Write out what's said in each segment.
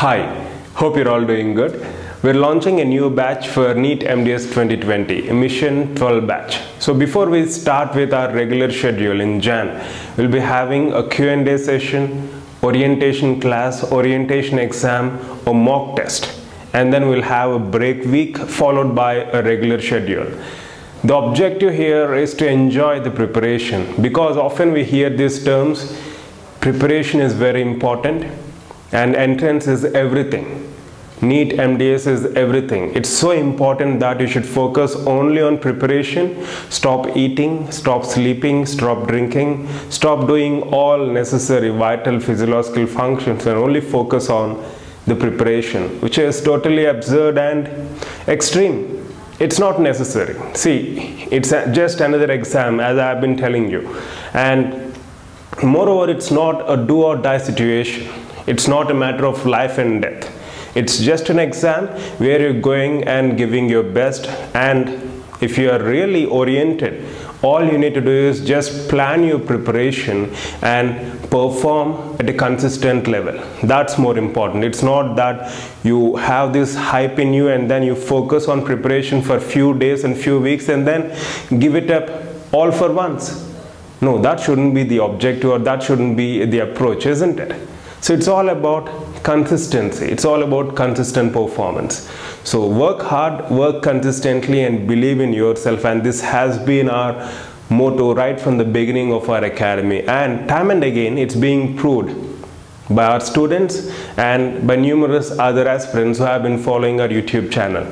Hi, hope you're all doing good. We're launching a new batch for NEET MDS 2020, Mission 12 batch. So before we start with our regular schedule in Jan, we'll be having a Q&A session, orientation class, orientation exam, or mock test. And then we'll have a break week followed by a regular schedule. The objective here is to enjoy the preparation, because often we hear these terms, preparation is very important and entrance is everything. NEET MDS is everything. It's so important that you should focus only on preparation. Stop eating, stop sleeping, stop drinking, stop doing all necessary vital physiological functions and only focus on the preparation, which is totally absurd and extreme. It's not necessary. See, it's just another exam, as I've been telling you. And moreover, it's not a do or die situation. It's not a matter of life and death. It's just an exam where you're going and giving your best, and if you are really oriented, all you need to do is just plan your preparation and perform at a consistent level. That's more important. It's not that you have this hype in you and then you focus on preparation for few days and few weeks and then give it up all for once. No, that shouldn't be the objective, or that shouldn't be the approach, isn't it? So it's all about consistency. It's all about consistent performance. So work hard, work consistently, and believe in yourself. And this has been our motto right from the beginning of our academy. And time and again, it's being proved by our students and by numerous other aspirants who have been following our YouTube channel.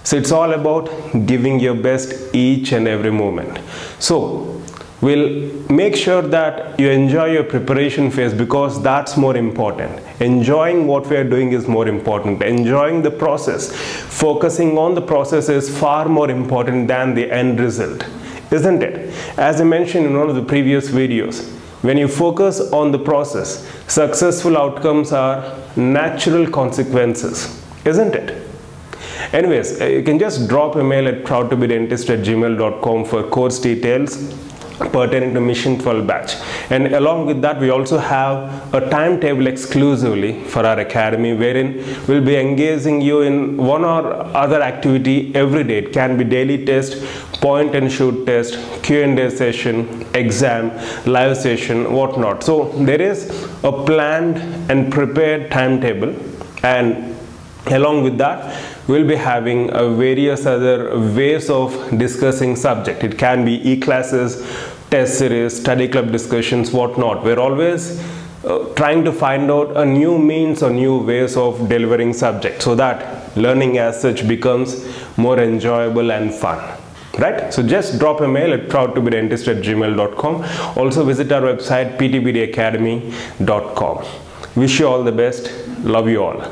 So it's all about giving your best each and every moment. So we'll make sure that you enjoy your preparation phase, because that's more important. Enjoying what we are doing is more important. Enjoying the process, focusing on the process is far more important than the end result, isn't it? As I mentioned in one of the previous videos, when you focus on the process, successful outcomes are natural consequences, isn't it? Anyways, you can just drop a mail at proudtobedentist@gmail.com for course details pertaining to Mission 12 batch. And along with that, we also have a timetable exclusively for our academy, wherein we'll be engaging you in one or other activity every day. It can be daily test, point and shoot test, Q&A session, exam, live session, whatnot. So there is a planned and prepared timetable, and along with that, we'll be having various other ways of discussing subject. It can be e-classes, test series, study club discussions, whatnot. We're always trying to find out a new means or new ways of delivering subject, so that learning as such becomes more enjoyable and fun. Right? So just drop a mail at proudtobedentist@gmail.com. Also visit our website ptbdacademy.com. Wish you all the best. Love you all.